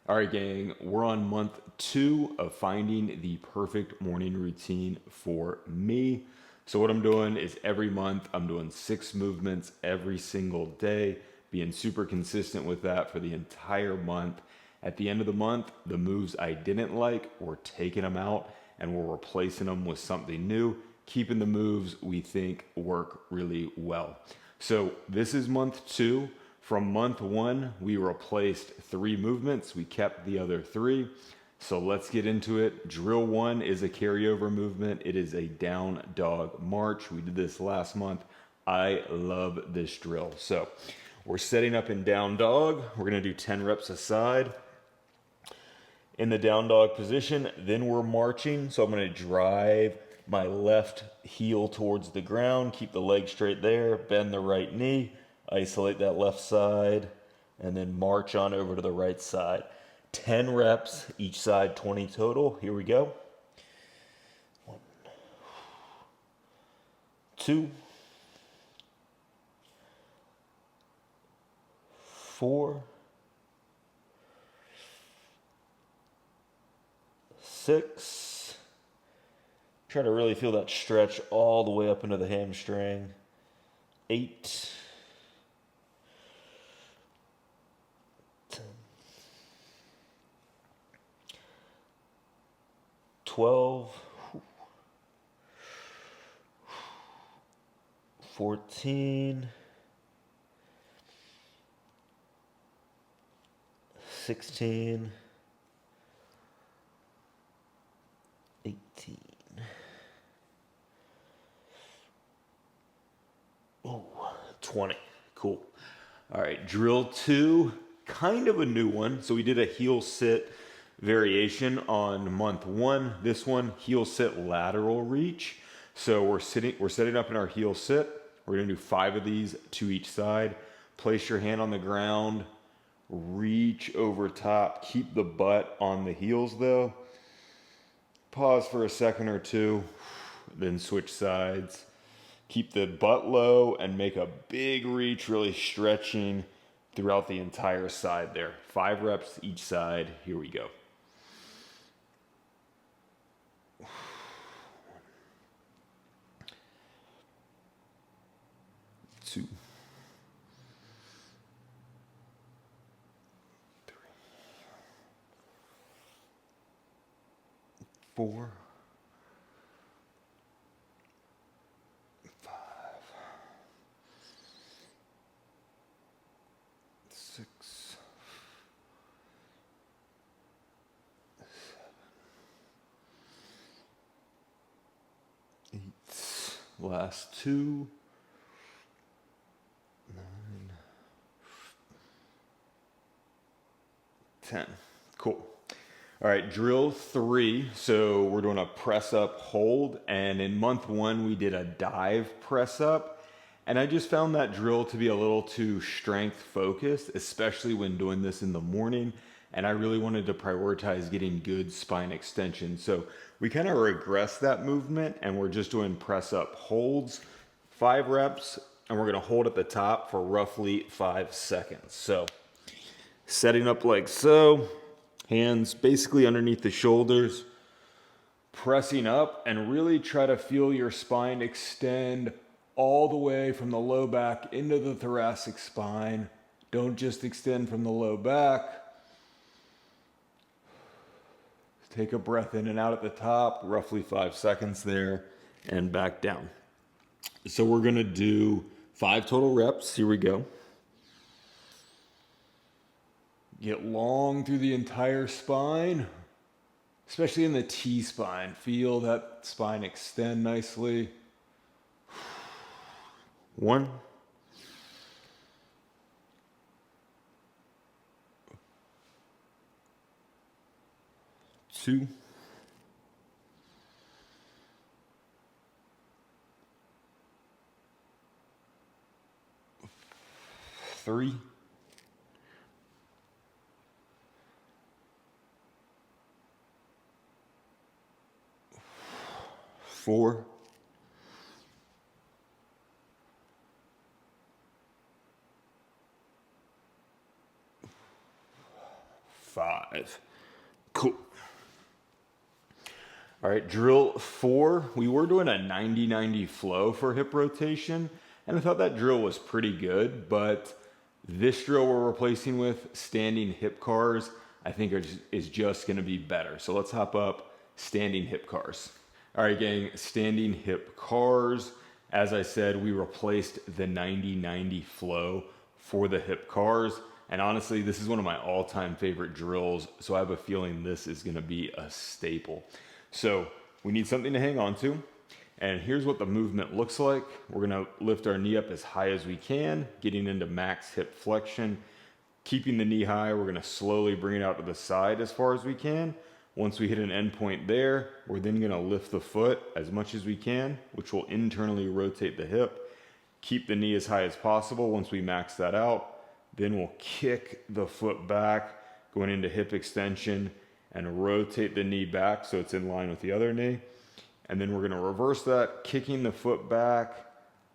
All right, gang, we're on month 2 of finding the perfect morning routine for me. So what I'm doing is every month I'm doing 6 movements every single day, being super consistent with that for the entire month. At the end of the month, the moves I didn't like, we're taking them out and we're replacing them with something new, keeping the moves we think work really well. So this is month 2. From month 1, we replaced 3 movements. We kept the other 3. So let's get into it. Drill 1 is a carryover movement. It is a down dog march. We did this last month. I love this drill. So we're setting up in down dog. We're going to do 10 reps a side in the down dog position. Then we're marching. So I'm going to drive my left heel towards the ground. Keep the leg straight there. Bend the right knee. Isolate that left side, and then march on over to the right side. 10 reps, each side 20 total. Here we go. 1, 2, 4, 6. Try to really feel that stretch all the way up into the hamstring. 8. 12, 14, 16, 18. Oh, 20. Cool. All right, drill 2, kind of a new one. So we did a heel sit variation on month 1. This one, heel sit lateral reach. So we're setting up in our heel sit. We're gonna do 5 of these, 2 each side. Place your hand on the ground, reach over top. Keep the butt on the heels though. Pause for a second or 2, then switch sides. Keep the butt low and make a big reach, really stretching throughout the entire side there. 5 reps each side. Here we go. 2, 3, 4, 5, 6, 7, 8. Last 2. 9, 10. Cool. All right, drill 3. So we're doing a press up hold. And in month 1, we did a dive press up. And I just found that drill to be a little too strength focused, especially when doing this in the morning. And I really wanted to prioritize getting good spine extension. So we kind of regressed that movement and we're just doing press up holds, 5 reps. And we're gonna hold at the top for roughly 5 seconds. So setting up like so, hands basically underneath the shoulders, pressing up and really try to feel your spine extend all the way from the low back into the thoracic spine. Don't just extend from the low back. Take a breath in and out at the top, roughly 5 seconds there, and back down. So we're gonna do 5 total reps. Here we go. Get long through the entire spine, especially in the T-spine. Feel that spine extend nicely. 1, 2, 3, 4, 5. 5. Cool. All right, drill 4. We were doing a 90-90 flow for hip rotation, and I thought that drill was pretty good, but this drill we're replacing with standing hip cars, I think is just gonna be better. So let's hop up standing hip cars. All right, gang, standing hip cars. As I said, we replaced the 90-90 flow for the hip cars. And honestly, this is one of my all-time favorite drills. So I have a feeling this is gonna be a staple. So we need something to hang on to. And here's what the movement looks like. We're gonna lift our knee up as high as we can, getting into max hip flexion. Keeping the knee high, we're gonna slowly bring it out to the side as far as we can. Once we hit an end point there, we're then gonna lift the foot as much as we can, which will internally rotate the hip. Keep the knee as high as possible. Once we max that out, then we'll kick the foot back, going into hip extension, and rotate the knee back so it's in line with the other knee. And then we're gonna reverse that, kicking the foot back,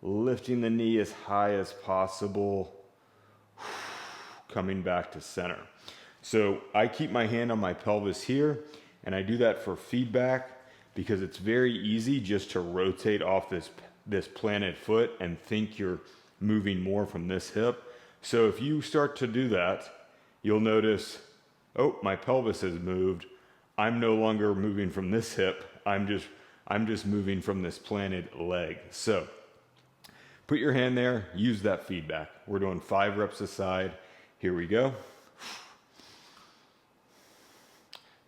lifting the knee as high as possible, coming back to center. So I keep my hand on my pelvis here, and I do that for feedback because it's very easy just to rotate off this planted foot and think you're moving more from this hip. So if you start to do that, you'll notice, oh, my pelvis has moved. I'm no longer moving from this hip. I'm just moving from this planted leg. So put your hand there, use that feedback. We're doing 5 reps a side. Here we go.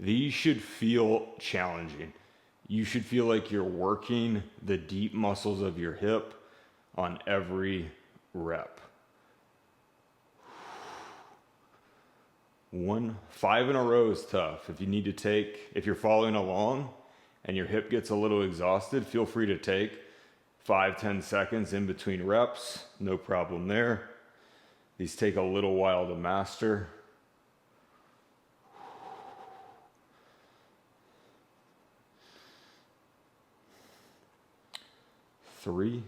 These should feel challenging. You should feel like you're working the deep muscles of your hip on every rep. 5 in a row is tough. If you're following along and your hip gets a little exhausted, feel free to take 5-10 seconds in between reps. No problem there. These take a little while to master. 3.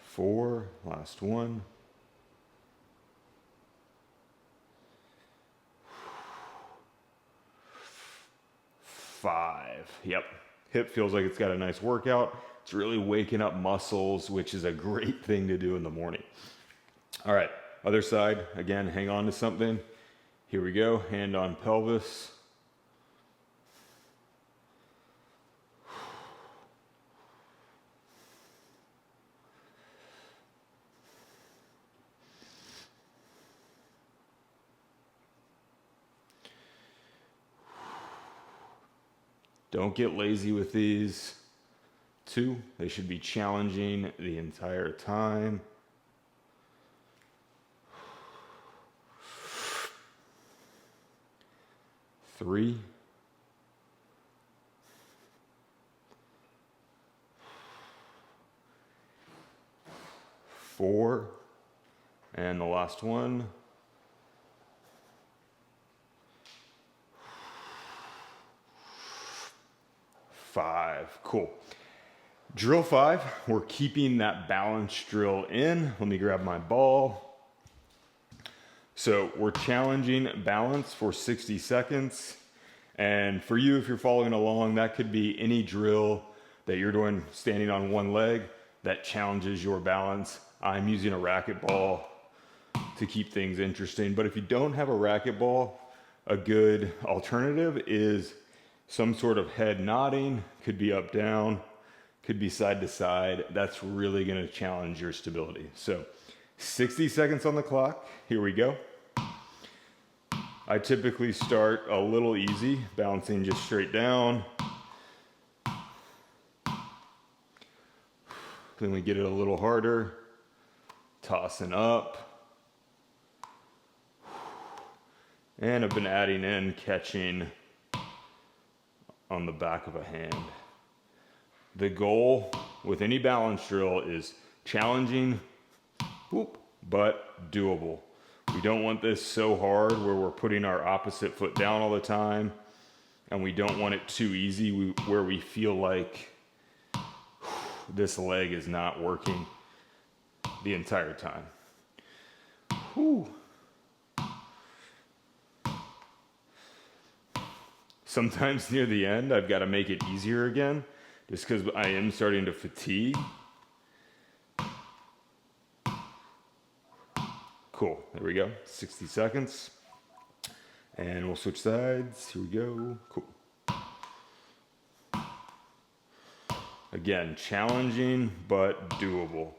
4, last one. 5. Yep. Hip feels like it's got a nice workout. It's really waking up muscles, which is a great thing to do in the morning. All right, other side. Again, hang on to something. Here we go. Hand on pelvis. Don't get lazy with these. 2, they should be challenging the entire time. 3. 4, and the last one. 5. Cool. Drill 5, we're keeping that balance drill in. Let me grab my ball. So we're challenging balance for 60 seconds. And for you, if you're following along, that could be any drill that you're doing standing on one leg that challenges your balance. I'm using a racquetball to keep things interesting. But if you don't have a racquetball, a good alternative is some sort of head nodding. Could be up, down, could be side to side. That's really gonna challenge your stability. So 60 seconds on the clock. Here we go. I typically start a little easy, bouncing just straight down. Then we get it a little harder, tossing up. And I've been adding in catching on the back of a hand. The goal with any balance drill is challenging, but doable. We don't want this so hard where we're putting our opposite foot down all the time, and we don't want it too easy where we feel like this leg is not working the entire time. Whew. Sometimes near the end, I've got to make it easier again, just because I am starting to fatigue. Cool, there we go, 60 seconds. And we'll switch sides, here we go, cool. Again, challenging, but doable.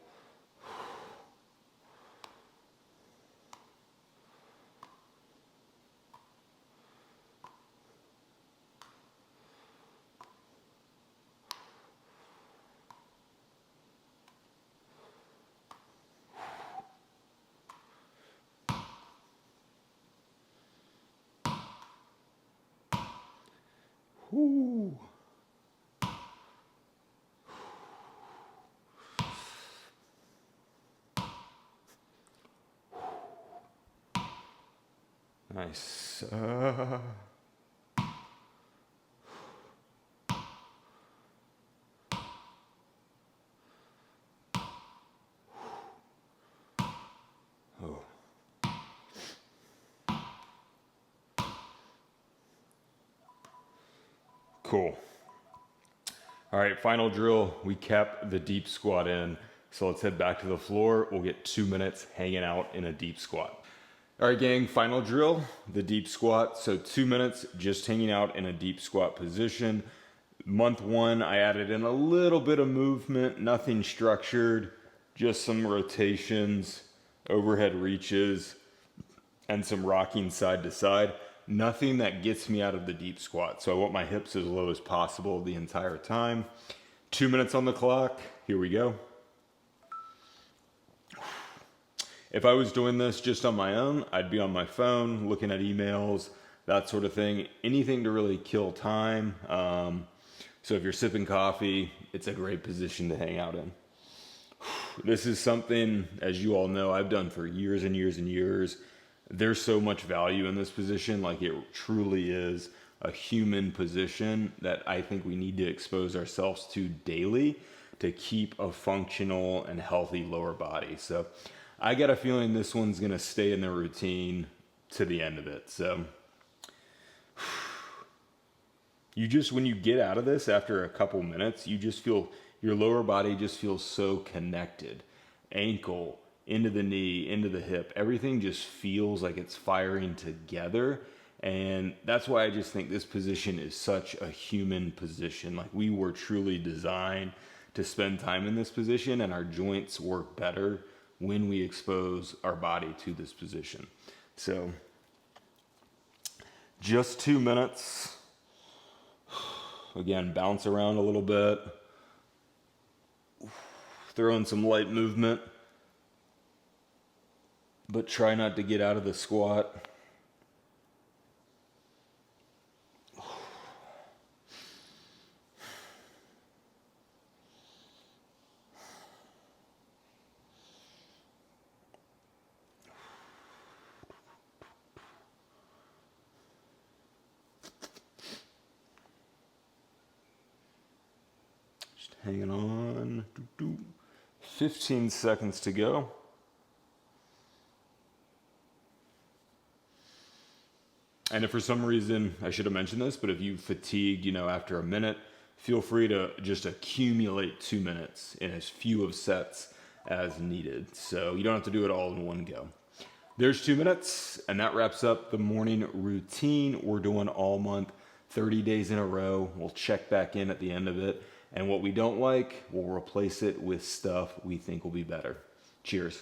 Whew. Nice. Oh. Cool. All right, final drill. We kept the deep squat in. So let's head back to the floor. We'll get 2 minutes hanging out in a deep squat. All right, gang, final drill, the deep squat. So 2 minutes just hanging out in a deep squat position. Month 1, I added in a little bit of movement, nothing structured, just some rotations, overhead reaches, and some rocking side to side. Nothing that gets me out of the deep squat. So I want my hips as low as possible the entire time. 2 minutes on the clock. Here we go. If I was doing this just on my own, I'd be on my phone, looking at emails, that sort of thing. Anything to really kill time. So if you're sipping coffee, it's a great position to hang out in. This is something, as you all know, I've done for years and years and years. There's so much value in this position. Like, it truly is a human position that I think we need to expose ourselves to daily to keep a functional and healthy lower body. So I got a feeling this one's gonna stay in the routine to the end of it. So you just, when you get out of this after a couple minutes, you just feel, your lower body just feels so connected. Ankle, into the knee, into the hip, everything just feels like it's firing together. And that's why I just think this position is such a human position. Like, we were truly designed to spend time in this position, and our joints work better when we expose our body to this position. So just 2 minutes. Again, bounce around a little bit. Throw in some light movement, but try not to get out of the squat. Just hanging on. 15 seconds to go. And if for some reason, I should have mentioned this, but if you fatigued, after a minute, feel free to just accumulate 2 minutes in as few of sets as needed. So you don't have to do it all in one go. There's 2 minutes, and that wraps up the morning routine we're doing all month, 30 days in a row. We'll check back in at the end of it. And what we don't like, we'll replace it with stuff we think will be better. Cheers.